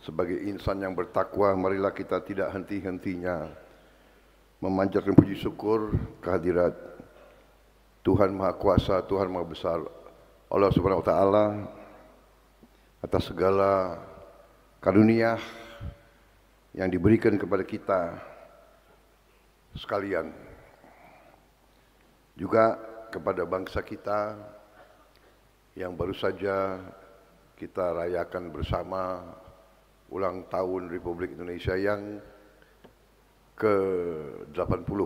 Sebagai insan yang bertakwa, marilah kita tidak henti-hentinya memanjatkan puji syukur kehadirat Tuhan Maha Kuasa, Tuhan Maha Besar, Allah Subhanahu wa Ta'ala, atas segala karunia yang diberikan kepada kita sekalian, juga kepada bangsa kita yang baru saja kita rayakan bersama ulang tahun Republik Indonesia yang ke-80.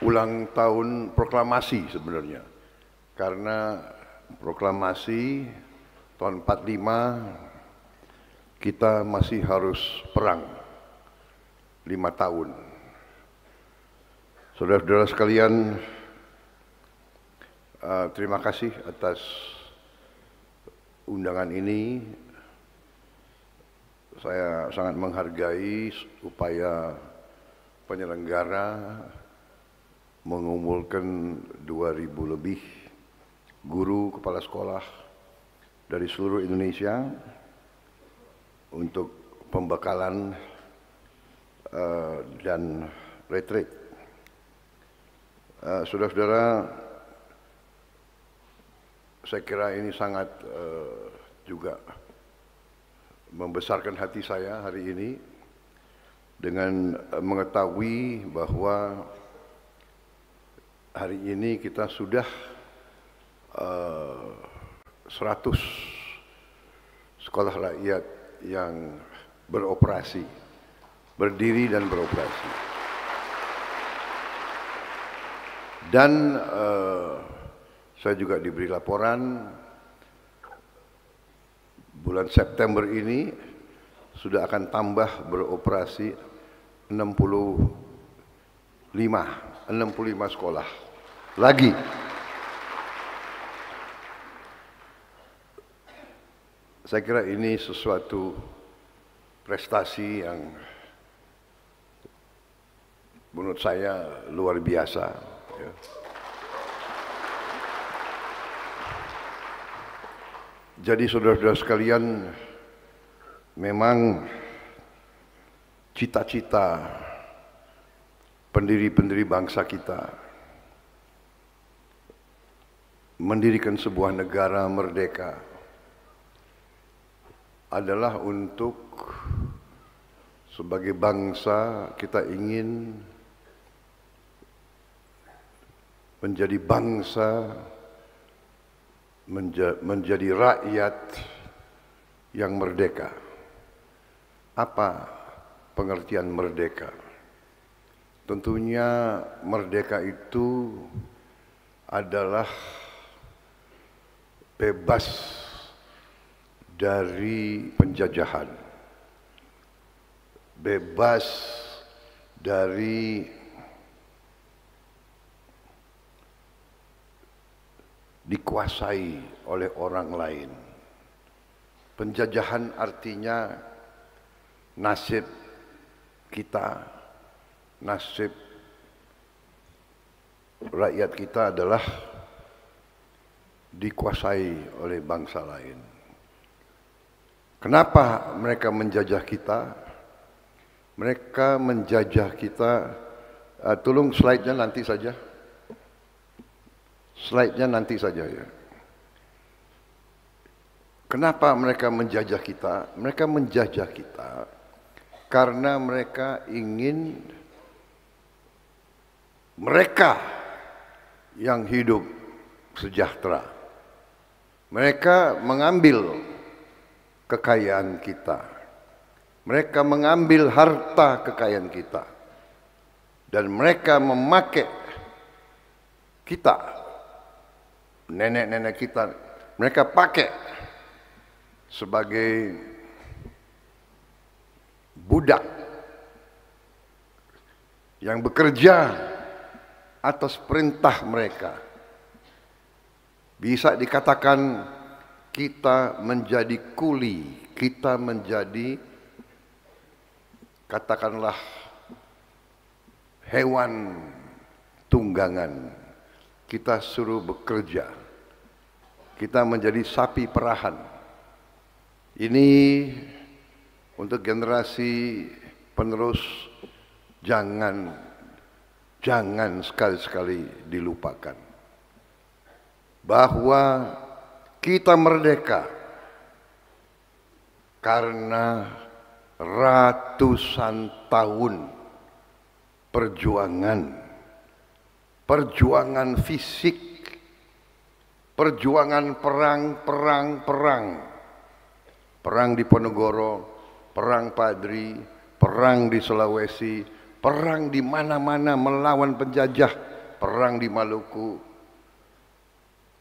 Ulang tahun proklamasi sebenarnya, karena proklamasi tahun 45 kita masih harus perang 5 tahun. Saudara-saudara sekalian, terima kasih atas undangan ini. Saya sangat menghargai upaya penyelenggara mengumpulkan 2.000 lebih guru kepala sekolah dari seluruh Indonesia untuk pembekalan dan retreat. Saudara-saudara, saya kira ini sangat juga membesarkan hati saya hari ini dengan mengetahui bahwa hari ini kita sudah 100 sekolah rakyat yang beroperasi, berdiri dan beroperasi. Dan saya juga diberi laporan bulan September ini sudah akan tambah beroperasi 65 sekolah lagi. Saya kira ini sesuatu prestasi yang menurut saya luar biasa. Ya. Jadi saudara-saudara sekalian, memang cita-cita pendiri-pendiri bangsa kita mendirikan sebuah negara merdeka adalah untuk sebagai bangsa kita ingin menjadi bangsa, menjadi rakyat yang merdeka. Apa pengertian merdeka? Tentunya merdeka itu adalah bebas dari penjajahan, bebas dari dikuasai oleh orang lain. Penjajahan artinya nasib kita, nasib rakyat kita adalah dikuasai oleh bangsa lain. Kenapa mereka menjajah kita? Mereka menjajah kita, tolong slide-nya nanti saja. Slide-nya nanti saja ya. Kenapa mereka menjajah kita? Mereka menjajah kita karena mereka ingin mereka yang hidup sejahtera. Mereka mengambil kekayaan kita. Mereka mengambil harta kekayaan kita. Dan mereka memakai kita, nenek-nenek kita, mereka pakai sebagai budak yang bekerja atas perintah mereka. Bisa dikatakan kita menjadi kuli, kita menjadi katakanlah hewan tunggangan. Kita suruh bekerja. kita menjadi sapi perahan. Ini untuk generasi penerus, jangan sekali-sekali dilupakan bahwa kita merdeka karena ratusan tahun perjuangan fisik, perjuangan perang di Ponorogo, perang Padri, perang di Sulawesi, perang di mana-mana melawan penjajah, perang di Maluku,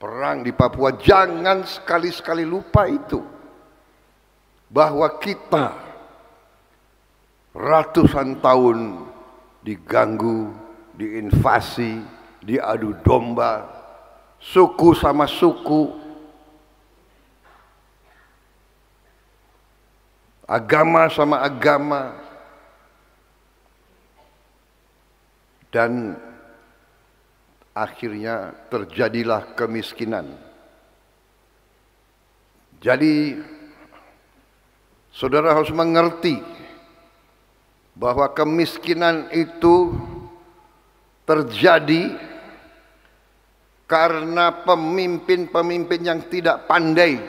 perang di Papua. Jangan sekali-sekali lupa itu, bahwa kita ratusan tahun diganggu, diinvasi, diadu domba, suku sama suku, agama sama agama, dan akhirnya terjadilah kemiskinan. Jadi saudara harus mengerti bahwa kemiskinan itu terjadi karena pemimpin-pemimpin yang tidak pandai,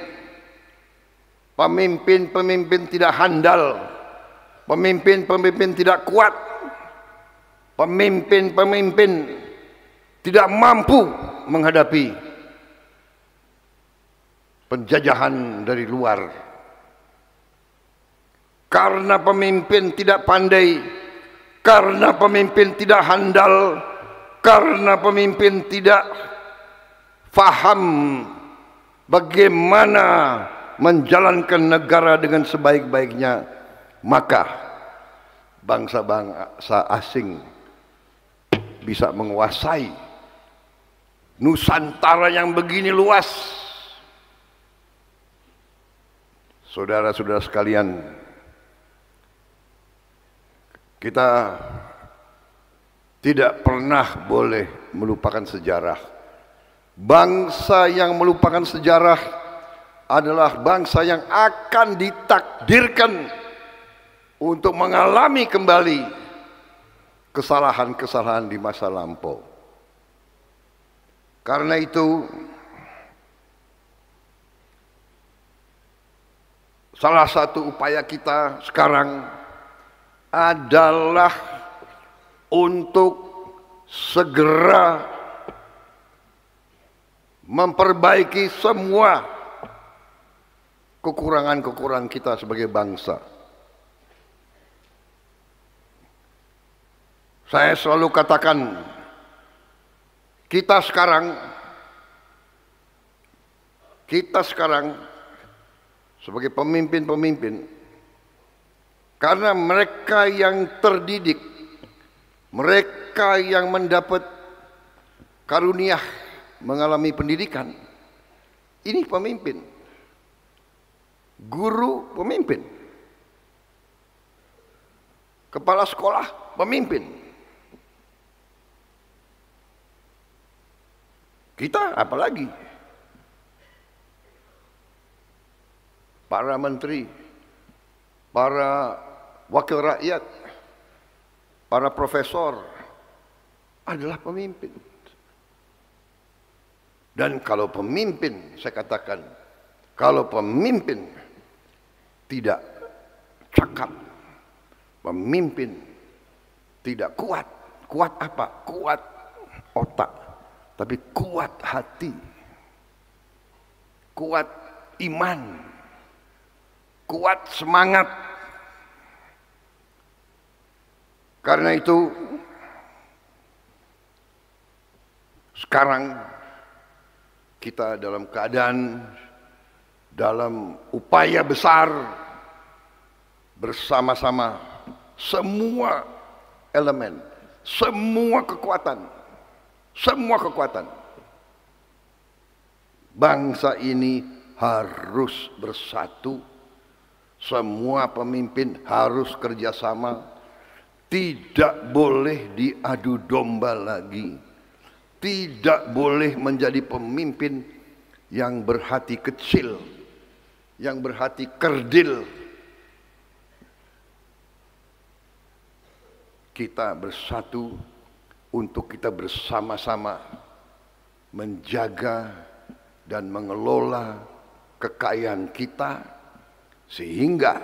pemimpin-pemimpin tidak handal, pemimpin-pemimpin tidak kuat, pemimpin-pemimpin tidak mampu menghadapi penjajahan dari luar. Karena pemimpin tidak pandai, karena pemimpin tidak handal, karena pemimpin tidak faham bagaimana menjalankan negara dengan sebaik-baiknya, maka bangsa-bangsa asing bisa menguasai Nusantara yang begini luas. Saudara-saudara sekalian, kita tidak pernah boleh melupakan sejarah. Bangsa yang melupakan sejarah adalah bangsa yang akan ditakdirkan untuk mengalami kembali kesalahan-kesalahan di masa lampau. Karena itu, salah satu upaya kita sekarang adalah untuk segera memperbaiki semua kekurangan-kekurangan kita sebagai bangsa. Saya selalu katakan, kita sekarang sebagai pemimpin-pemimpin, karena mereka yang terdidik, mereka yang mendapat karunia mengalami pendidikan, ini pemimpin. Guru pemimpin, kepala sekolah pemimpin. Kita apalagi? Para menteri, para wakil rakyat, para profesor adalah pemimpin. Dan kalau pemimpin, saya katakan, kalau pemimpin tidak cakap, pemimpin tidak kuat. Kuat apa? Kuat otak, tapi kuat hati, kuat iman, kuat semangat. Karena itu sekarang kita dalam keadaan, dalam upaya besar bersama-sama semua elemen, semua kekuatan, bangsa ini harus bersatu. Semua pemimpin harus kerjasama. Tidak boleh diadu domba lagi. Tidak boleh menjadi pemimpin yang berhati kecil, yang berhati kerdil. Kita bersatu untuk kita bersama-sama menjaga dan mengelola kekayaan kita, sehingga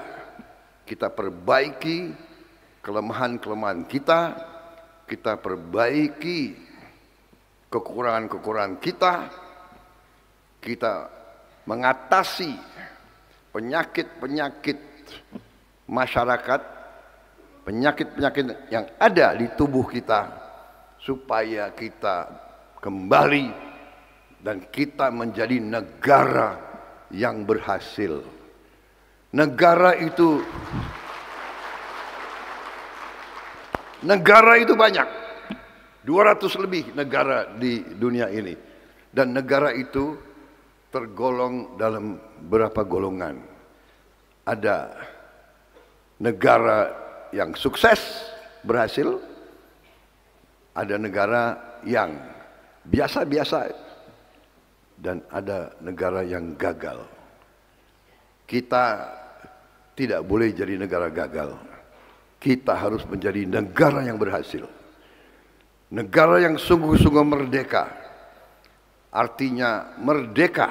kita perbaiki kelemahan-kelemahan kita perbaiki kekurangan-kekurangan kita mengatasi penyakit-penyakit masyarakat, penyakit-penyakit yang ada di tubuh kita, supaya kita kembali dan kita menjadi negara yang berhasil. Negara itu banyak, 200 lebih negara di dunia ini, dan negara itu tergolong dalam beberapa golongan. Ada negara yang sukses, berhasil, ada negara yang biasa-biasa, dan ada negara yang gagal. Kita tidak boleh jadi negara gagal. Kita harus menjadi negara yang berhasil. Negara yang sungguh-sungguh merdeka. Artinya merdeka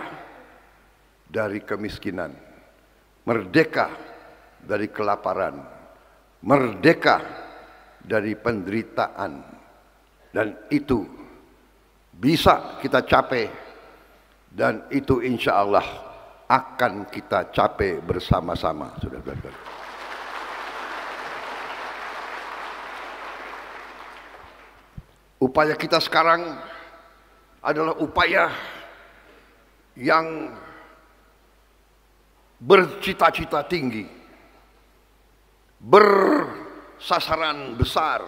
dari kemiskinan, merdeka dari kelaparan, merdeka dari penderitaan. Dan itu bisa kita capai, dan itu insya Allah akan kita capai bersama-sama, saudara-saudara. Upaya kita sekarang adalah upaya yang bercita-cita tinggi, bersasaran besar.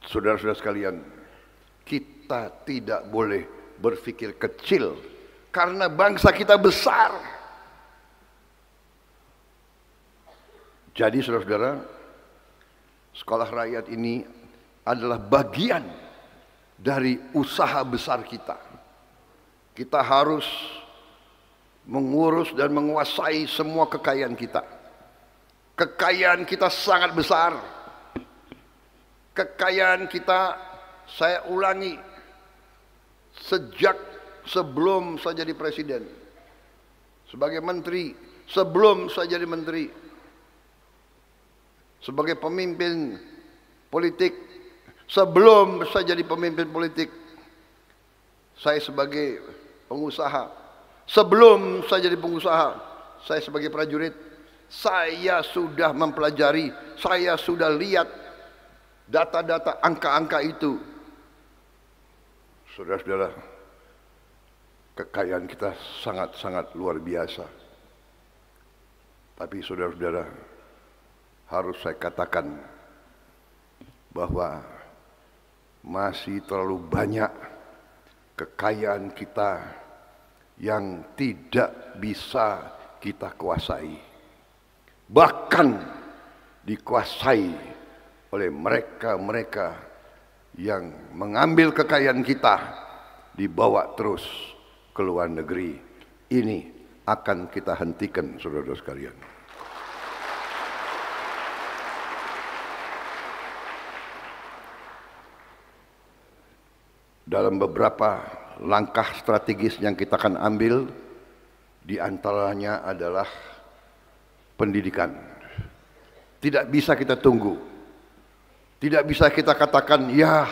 Saudara-saudara sekalian, kita tidak boleh berpikir kecil, karena bangsa kita besar. Jadi saudara-saudara, sekolah rakyat ini adalah bagian dari usaha besar kita. Kita harus mengurus dan menguasai semua kekayaan kita. Kekayaan kita sangat besar. Kekayaan kita, saya ulangi, sejak sebelum saya jadi presiden, sebagai menteri, sebelum saya jadi menteri, sebagai pemimpin politik, sebelum saya jadi pemimpin politik, saya sebagai pengusaha, sebelum saya jadi pengusaha, saya sebagai prajurit, saya sudah mempelajari, saya sudah lihat data-data, angka-angka itu. Saudara-saudara, kekayaan kita sangat-sangat luar biasa. Tapi saudara-saudara, harus saya katakan bahwa masih terlalu banyak kekayaan kita yang tidak bisa kita kuasai, bahkan dikuasai oleh mereka-mereka yang mengambil kekayaan kita, dibawa terus ke luar negeri. Ini akan kita hentikan, saudara-saudara sekalian. Dalam beberapa langkah strategis yang kita akan ambil, di antaranya adalah pendidikan. Tidak bisa kita tunggu. Tidak bisa kita katakan, ya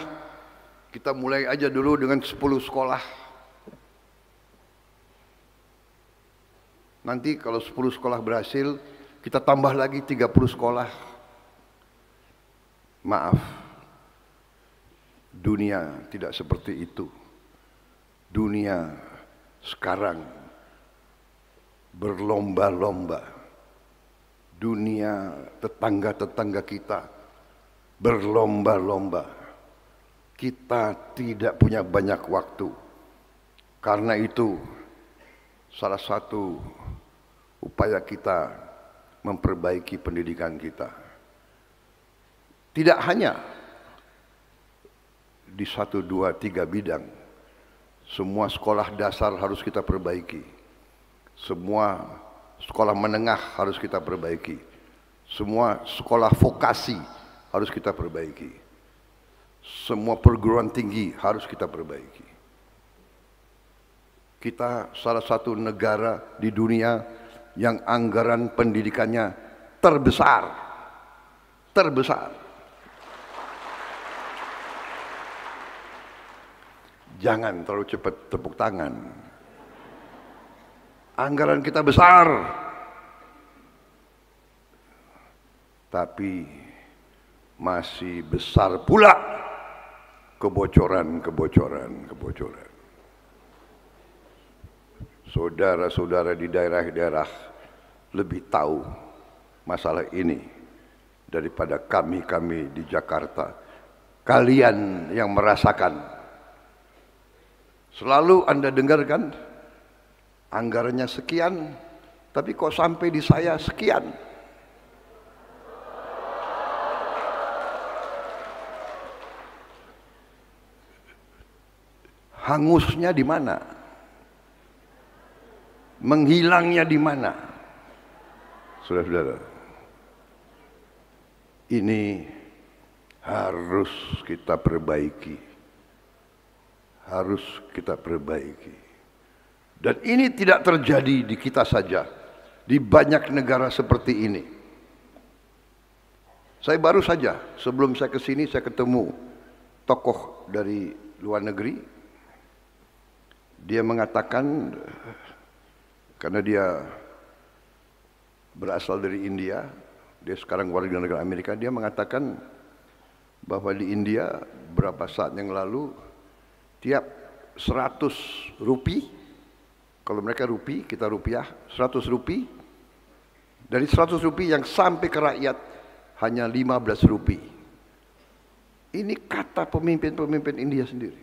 kita mulai aja dulu dengan 10 sekolah. Nanti kalau 10 sekolah berhasil, kita tambah lagi 30 sekolah. Maaf, dunia tidak seperti itu. Dunia sekarang berlomba-lomba. Dunia tetangga-tetangga kita berlomba-lomba. Kita tidak punya banyak waktu. Karena itu, salah satu upaya kita memperbaiki pendidikan kita. Tidak hanya di 1, 2, 3 bidang, Semua sekolah dasar harus kita perbaiki. Semua sekolah menengah harus kita perbaiki. Semua sekolah vokasi harus kita perbaiki. Semua perguruan tinggi harus kita perbaiki. Kita salah satu negara di dunia yang anggaran pendidikannya terbesar. Jangan terlalu cepat tepuk tangan. Anggaran kita besar, tapi masih besar pula kebocoran. Saudara-saudara di daerah-daerah lebih tahu masalah ini daripada kami di Jakarta. Kalian yang merasakan. Selalu Anda dengarkan anggarannya sekian, tapi kok sampai di saya sekian. Hangusnya di mana? Menghilangnya di mana? Saudara-saudara, ini harus kita perbaiki. Dan ini tidak terjadi di kita saja, di banyak negara seperti ini. Saya baru saja sebelum saya ke sini saya ketemu tokoh dari luar negeri. Dia mengatakan, karena dia berasal dari India, dia sekarang warga negara Amerika, dia mengatakan bahwa di India beberapa saat yang lalu tiap 100 rupiah, kalau mereka rupiah, kita rupiah, 100 rupiah, dari 100 rupiah yang sampai ke rakyat hanya 15 rupiah. Ini kata pemimpin-pemimpin India sendiri.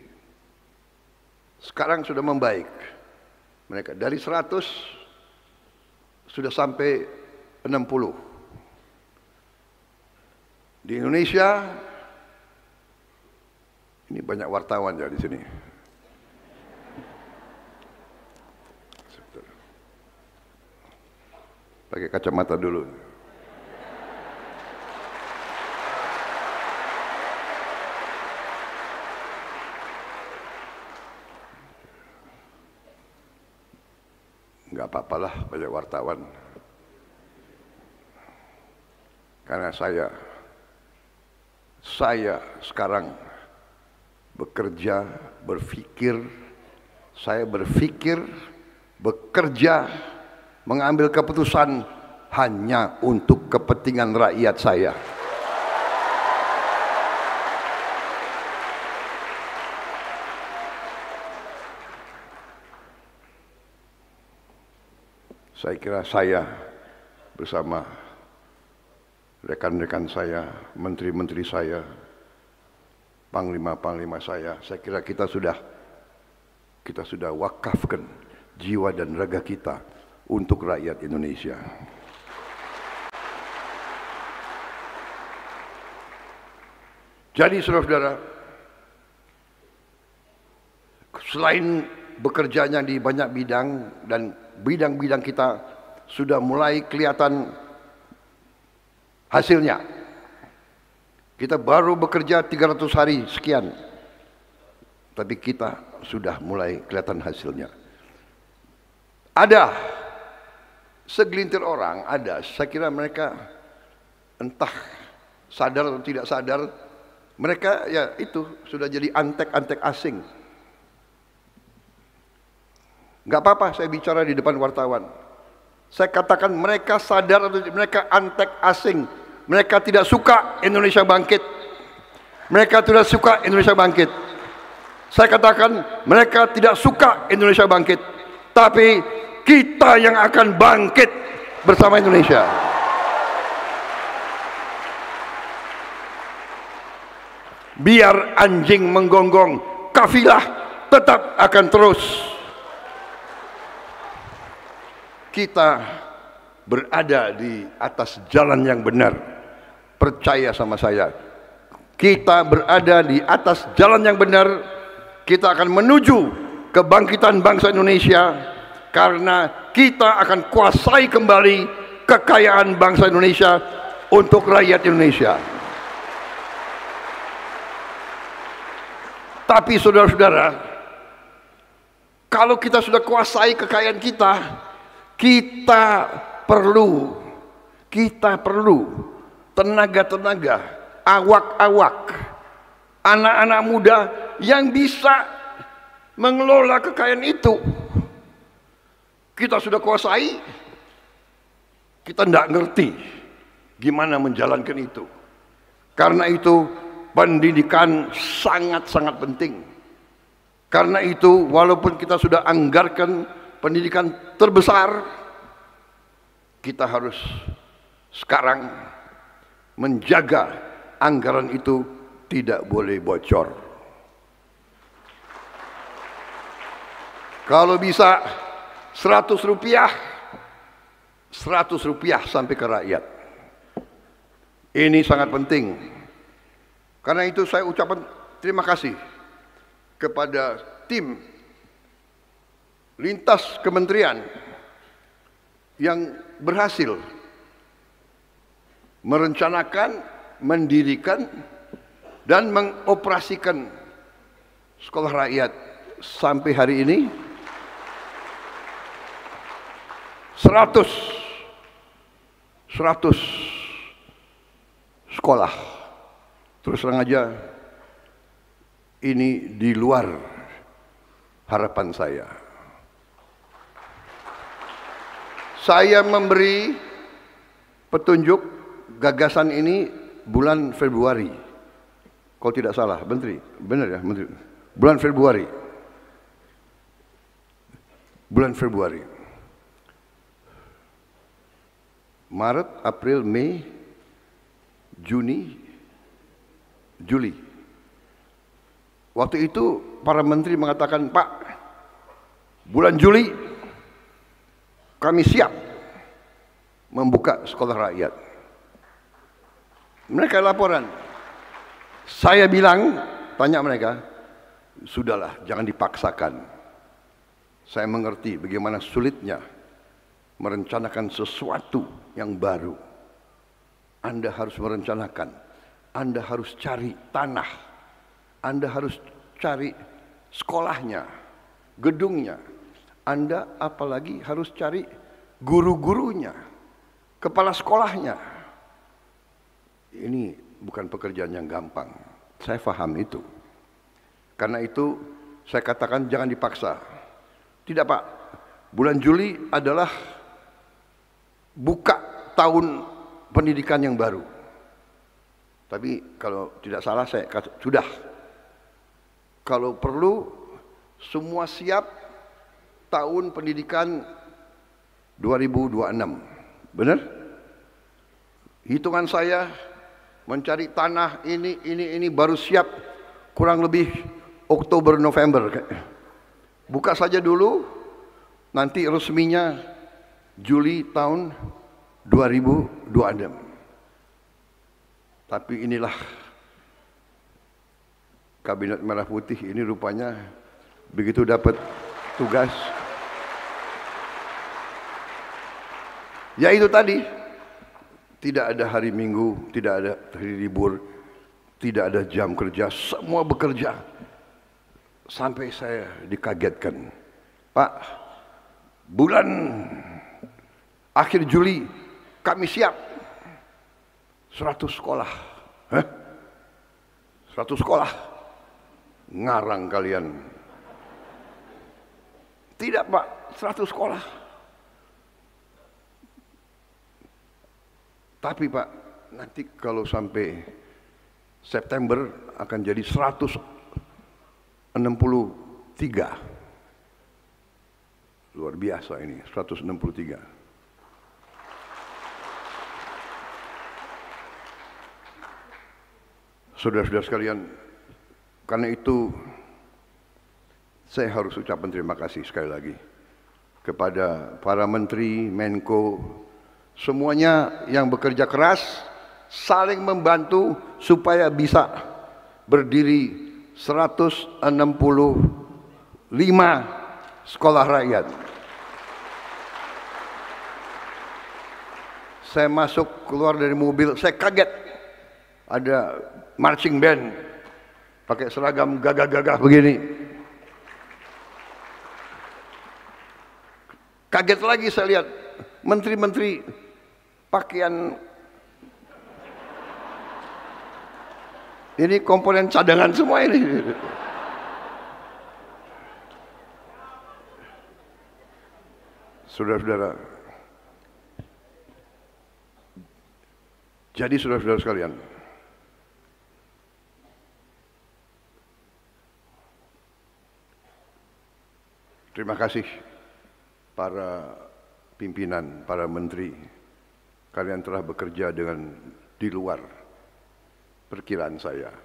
Sekarang sudah membaik. Mereka dari 100 sudah sampai 60. Di Indonesia ini banyak wartawan ya di sini. Pakai kacamata dulu. Enggak apa-apalah banyak wartawan. Karena saya sekarang bekerja, saya berpikir, bekerja, mengambil keputusan hanya untuk kepentingan rakyat saya. Saya kira saya bersama rekan-rekan saya, menteri-menteri saya, panglima-panglima saya kira kita sudah wakafkan jiwa dan raga kita untuk rakyat Indonesia. Jadi saudara-saudara, selain bekerjanya di banyak bidang dan bidang-bidang kita sudah mulai kelihatan hasilnya. Kita baru bekerja 300 hari sekian, tapi kita sudah mulai kelihatan hasilnya. Ada segelintir orang, saya kira mereka entah sadar atau tidak sadar, mereka ya itu sudah jadi antek-antek asing. Enggak apa-apa saya bicara di depan wartawan. Saya katakan mereka sadar atau mereka antek asing. Mereka tidak suka Indonesia bangkit. Mereka tidak suka Indonesia bangkit. Saya katakan mereka tidak suka Indonesia bangkit. Tapi kita yang akan bangkit bersama Indonesia. Biar anjing menggonggong, kafilah tetap akan terus. Kita berada di atas jalan yang benar. Percaya sama saya, kita berada di atas jalan yang benar. Kita akan menuju kebangkitan bangsa Indonesia, karena kita akan kuasai kembali kekayaan bangsa Indonesia untuk rakyat Indonesia. Tapi saudara-saudara, kalau kita sudah kuasai kekayaan kita perlu tenaga-tenaga, awak-awak, anak-anak muda yang bisa mengelola kekayaan itu. Kita sudah kuasai, kita tidak ngerti gimana menjalankan itu. Karena itu pendidikan sangat-sangat penting. Karena itu walaupun kita sudah anggarkan pendidikan terbesar, kita harus sekarang menjaga anggaran itu tidak boleh bocor. Kalau bisa 100 rupiah sampai ke rakyat. Ini sangat penting. Karena itu saya ucapkan terima kasih kepada tim lintas kementerian yang berhasil merencanakan, mendirikan, dan mengoperasikan sekolah rakyat sampai hari ini 100 sekolah. Terus terang aja, ini di luar harapan saya. Saya memberi petunjuk gagasan ini bulan Februari. Kalau tidak salah, Menteri. Benar ya, Menteri. Bulan Februari. Maret, April, Mei, Juni, Juli. Waktu itu para menteri mengatakan, Pak, bulan Juli kami siap membuka sekolah rakyat. Mereka laporan. Saya bilang, tanya mereka, sudahlah, jangan dipaksakan. Saya mengerti bagaimana sulitnya merencanakan sesuatu yang baru. Anda harus merencanakan, Anda harus cari tanah, Anda harus cari sekolahnya, gedungnya, Anda apalagi harus cari guru-gurunya, kepala sekolahnya. Ini bukan pekerjaan yang gampang, saya paham itu. Karena itu saya katakan jangan dipaksa. Tidak Pak, bulan Juli adalah buka tahun pendidikan yang baru. Tapi kalau tidak salah saya kata, sudah. Kalau perlu semua siap tahun pendidikan 2026. Benar? Hitungan saya mencari tanah ini baru siap kurang lebih Oktober November. Buka saja dulu, nanti resminya Juli tahun 2026. Tapi inilah Kabinet Merah Putih ini rupanya begitu dapat tugas. Ya itu tadi, tidak ada hari Minggu, tidak ada hari libur, tidak ada jam kerja, semua bekerja. Sampai saya dikagetkan, Pak, bulan akhir Juli kami siap 100 sekolah. 100 sekolah? Ngarang kalian. Tidak Pak, 100 sekolah. Tapi Pak, nanti kalau sampai September akan jadi 163. Luar biasa ini, 163. Saudara-saudara sekalian, karena itu saya harus ucapkan terima kasih sekali lagi kepada para menteri, Menko, semuanya yang bekerja keras, saling membantu supaya bisa berdiri 163 sekolah rakyat. Saya masuk keluar dari mobil, saya kaget ada marching band pakai seragam gagah-gagah begini. Kaget lagi saya lihat menteri-menteri pakaian ini komponen cadangan semua ini. Saudara-saudara, jadi saudara-saudara sekalian, terima kasih para pimpinan, para menteri, kalian telah bekerja dengan di luar perkiraan saya.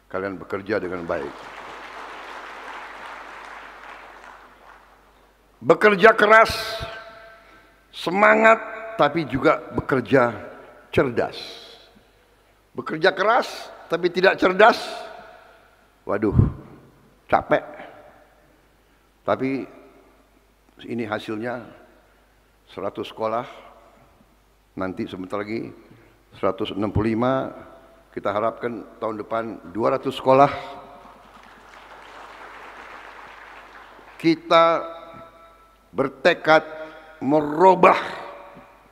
Kalian bekerja dengan baik. Bekerja keras, semangat, tapi juga bekerja cerdas. Bekerja keras, tapi tidak cerdas. Waduh, capek. Tapi ini hasilnya 100 sekolah, nanti sebentar lagi 165, kita harapkan tahun depan 200 sekolah. Kita bertekad merubah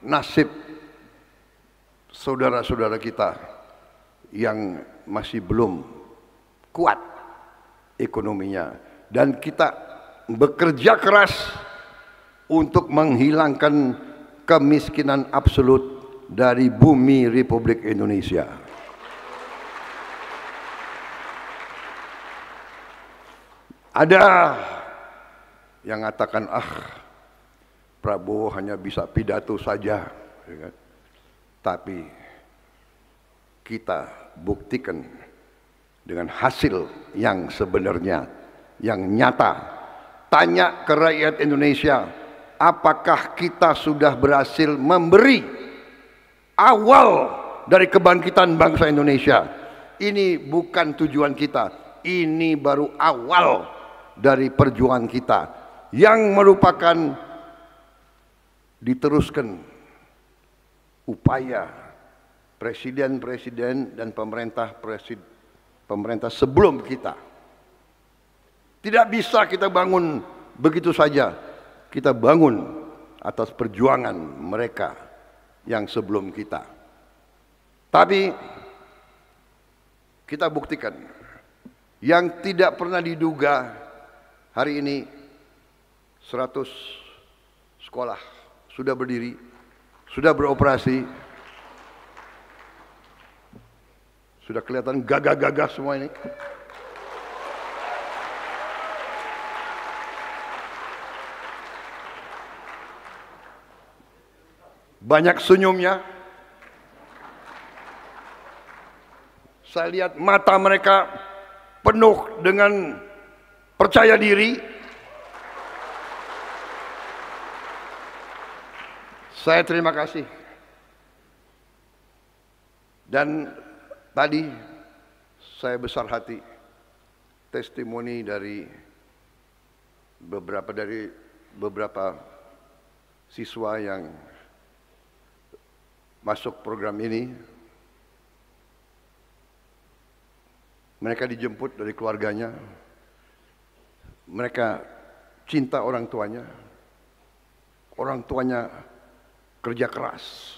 nasib saudara-saudara kita yang masih belum kuat ekonominya, dan kita bekerja keras untuk menghilangkan kemiskinan absolut dari bumi Republik Indonesia. Ada yang mengatakan, Prabowo hanya bisa pidato saja, ya kan? Tapi kita buktikan dengan hasil yang sebenarnya, yang nyata. Tanya ke rakyat Indonesia, apakah kita sudah berhasil memberi awal dari kebangkitan bangsa Indonesia? Ini bukan tujuan kita, ini baru awal dari perjuangan kita yang merupakan diteruskan upaya presiden-presiden dan pemerintah sebelum kita. Tidak bisa kita bangun begitu saja. Kita bangun atas perjuangan mereka yang sebelum kita. Tapi kita buktikan yang tidak pernah diduga. Hari ini 100 sekolah sudah berdiri, sudah beroperasi, sudah kelihatan gagah-gagah semua ini. Banyak senyumnya. Saya lihat mata mereka penuh dengan percaya diri. Saya terima kasih. Dan tadi saya besar hati testimoni dari beberapa siswa yang masuk program ini. Mereka dijemput dari keluarganya. Mereka cinta orang tuanya. Orang tuanya kerja keras.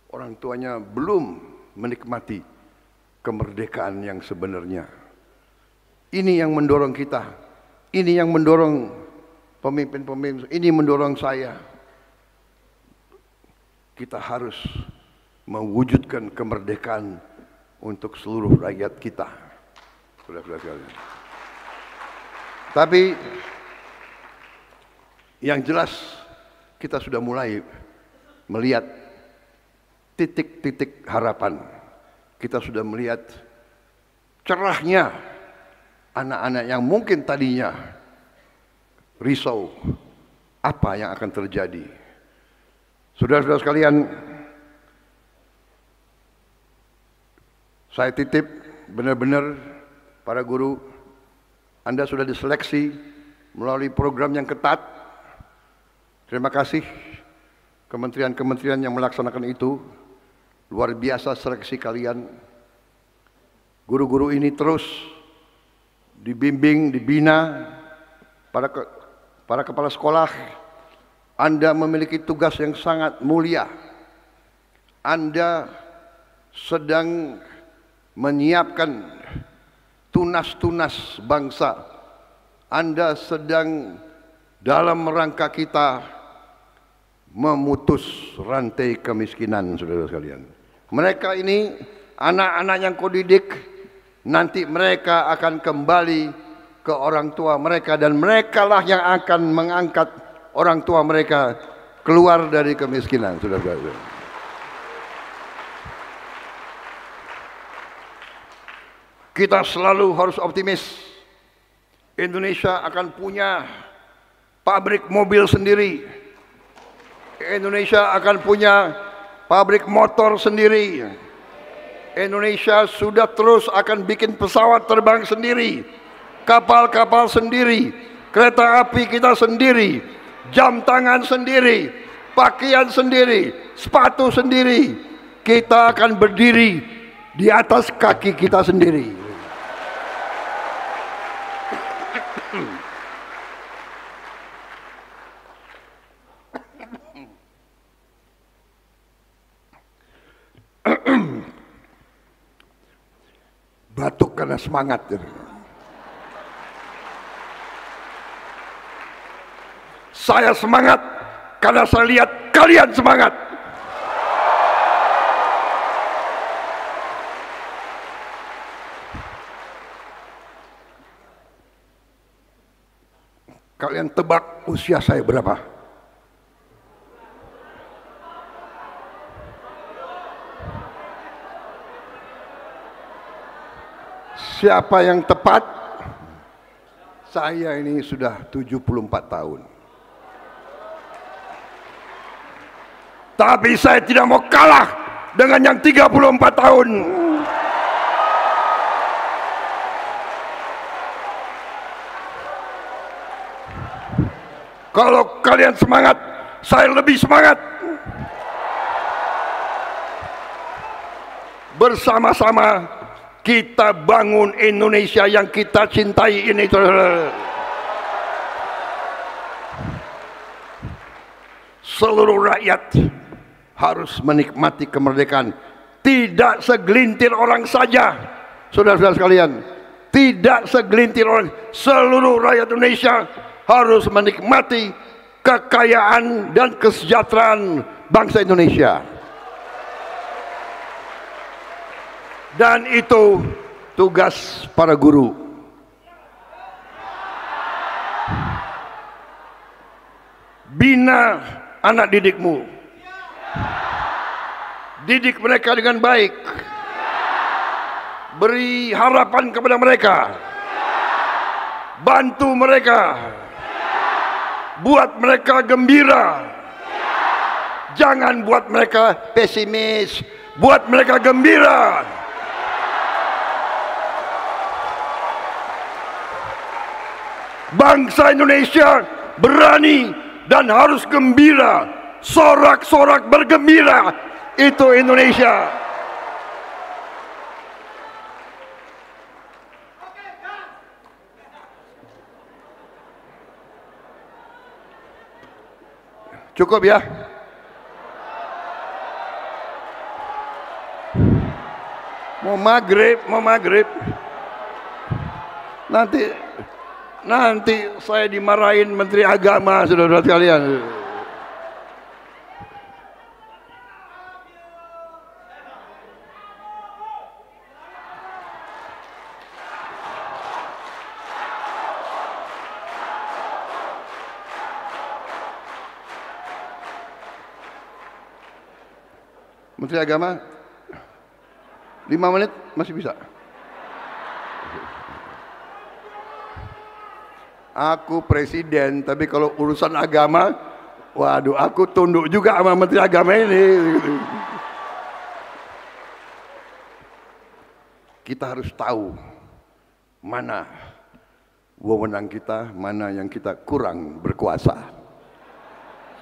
Orang tuanya belum menikmati kemerdekaan yang sebenarnya. Ini yang mendorong kita. Ini yang mendorong pemimpin-pemimpin. Ini mendorong saya. Kita harus mewujudkan kemerdekaan untuk seluruh rakyat kita. Saudara-saudara sekalian. Tapi yang jelas kita sudah mulai melihat titik-titik harapan. Kita sudah melihat cerahnya anak-anak yang mungkin tadinya risau apa yang akan terjadi. Saudara-saudara sekalian, saya titip benar-benar para guru, Anda sudah diseleksi melalui program yang ketat. Terima kasih kementerian-kementerian yang melaksanakan itu. Luar biasa seleksi kalian. Guru-guru ini terus dibimbing, dibina. Para kepala sekolah, Anda memiliki tugas yang sangat mulia. Anda sedang menyiapkan tunas-tunas bangsa. Anda sedang dalam rangka kita memutus rantai kemiskinan, saudara sekalian. Mereka ini anak-anak yang kau didik, nanti mereka akan kembali ke orang tua mereka, dan merekalah yang akan mengangkat orang tua mereka keluar dari kemiskinan, saudara-saudara. Kita selalu harus optimis. Indonesia akan punya pabrik mobil sendiri. Indonesia akan punya pabrik motor sendiri. Indonesia sudah terus akan bikin pesawat terbang sendiri, kapal-kapal sendiri, kereta api kita sendiri, jam tangan sendiri, pakaian sendiri, sepatu sendiri. Kita akan berdiri di atas kaki kita sendiri. Batuk karena semangat. Saya semangat karena saya lihat kalian semangat. Kalian tebak usia saya berapa? Siapa yang tepat? Saya ini sudah 74 tahun. Tapi saya tidak mau kalah dengan yang 34 tahun. Kalau kalian semangat, saya lebih semangat. Bersama-sama kita bangun Indonesia yang kita cintai ini. Seluruh rakyat harus menikmati kemerdekaan. Tidak segelintir orang saja, saudara-saudara sekalian. Tidak segelintir orang, seluruh rakyat Indonesia harus menikmati kekayaan dan kesejahteraan bangsa Indonesia. Dan itu tugas para guru. Bina anak didikmu. Didik mereka dengan baik. Beri harapan kepada mereka. Bantu mereka. Buat mereka gembira. Jangan buat mereka pesimis. Buat mereka gembira. Bangsa Indonesia berani dan harus gembira. Sorak-sorak bergembira. Itu Indonesia. Cukup ya? Mau maghrib. Nanti saya dimarahin Menteri Agama, saudara-saudara sekalian. Menteri Agama 5 menit masih bisa. Aku presiden, tapi kalau urusan agama, waduh, aku tunduk juga sama Menteri Agama ini. Kita harus tahu mana wewenang kita, mana yang kita kurang berkuasa.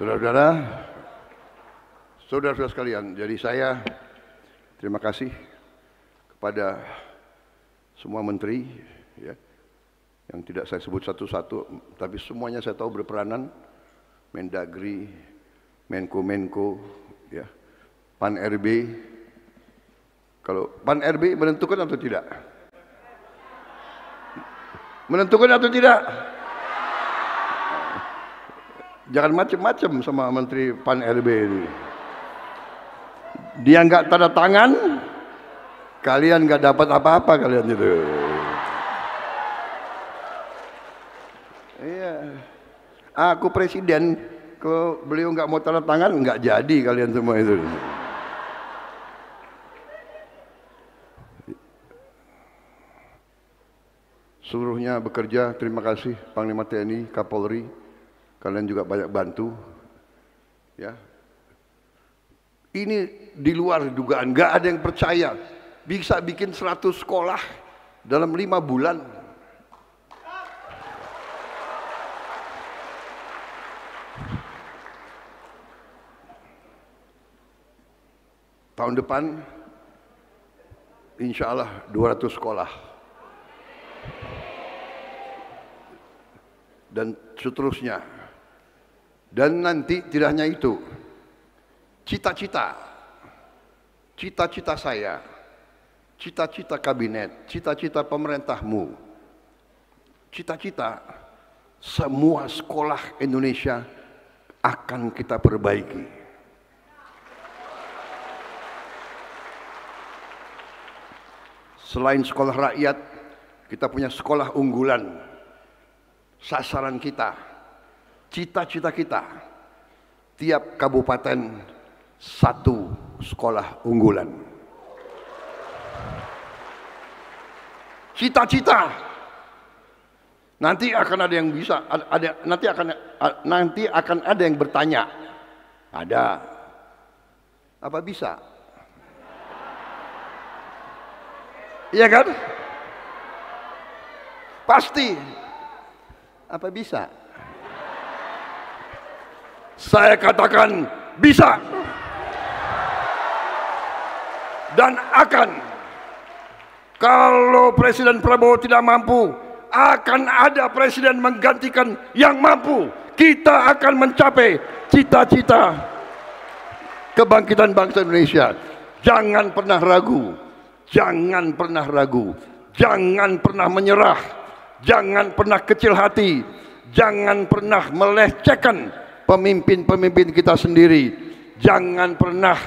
Saudara-saudara, saudara-saudara sekalian, jadi saya terima kasih kepada semua menteri, ya, yang tidak saya sebut satu-satu, tapi semuanya saya tahu berperanan, Mendagri, Menko, ya, Pan RB. Kalau Pan RB menentukan atau tidak? Menentukan atau tidak? Jangan macam-macam sama Menteri Pan RB ini. Dia nggak tanda tangan, kalian nggak dapat apa-apa kalian itu. Iya, aku presiden, kalau beliau nggak mau tanda tangan, nggak jadi kalian semua itu. Seluruhnya bekerja, terima kasih Panglima TNI, Kapolri, kalian juga banyak bantu. Ya, ini di luar dugaan, nggak ada yang percaya bisa bikin 100 sekolah dalam 5 bulan. Tahun depan, insya Allah 200 sekolah. Dan seterusnya. Dan nanti tidak hanya itu, cita-cita saya, cita-cita kabinet, cita-cita pemerintahmu, cita-cita semua sekolah Indonesia akan kita perbaiki. Selain sekolah rakyat, kita punya sekolah unggulan. Sasaran kita, cita-cita kita, tiap kabupaten 1 sekolah unggulan. Cita-cita. Nanti akan ada yang bisa, nanti akan ada yang bertanya. Ada. Apa bisa? Iya kan? Pasti. Apa bisa? Saya katakan bisa. Dan akan. Kalau Presiden Prabowo tidak mampu, akan ada presiden menggantikan yang mampu. Kita akan mencapai cita-cita kebangkitan bangsa Indonesia. Jangan pernah ragu. Jangan pernah ragu. Jangan pernah menyerah. Jangan pernah kecil hati, jangan pernah melecehkan pemimpin-pemimpin kita sendiri, jangan pernah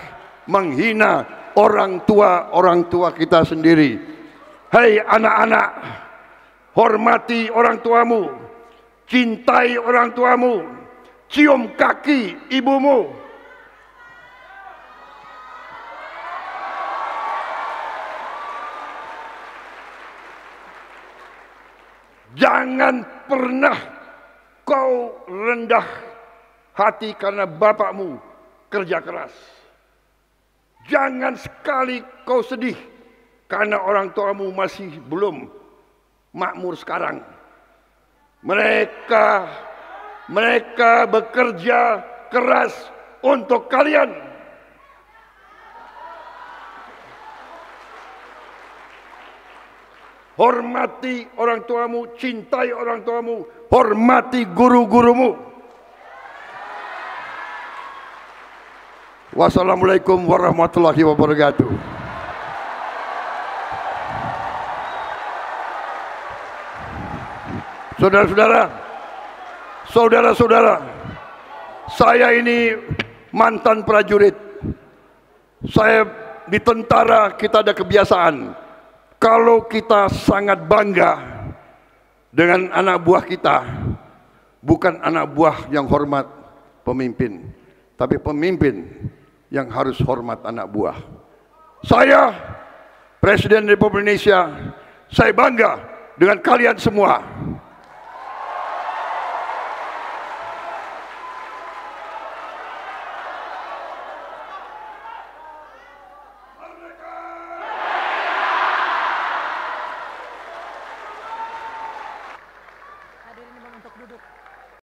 menghina orang tua kita sendiri. Hei anak-anak, hormati orang tuamu, cintai orang tuamu, cium kaki ibumu. Jangan pernah kau rendah hati karena bapakmu kerja keras. Jangan sekali kau sedih karena orang tuamu masih belum makmur sekarang. Mereka bekerja keras untuk kalian. Hormati orang tuamu, cintai orang tuamu, hormati guru-gurumu. Wassalamualaikum warahmatullahi wabarakatuh. Saudara-saudara, saya ini mantan prajurit. Saya di tentara, kita ada kebiasaan. Kalau kita sangat bangga dengan anak buah kita, bukan anak buah yang hormat pemimpin, tapi pemimpin yang harus hormat anak buah. Saya, Presiden Republik Indonesia, saya bangga dengan kalian semua.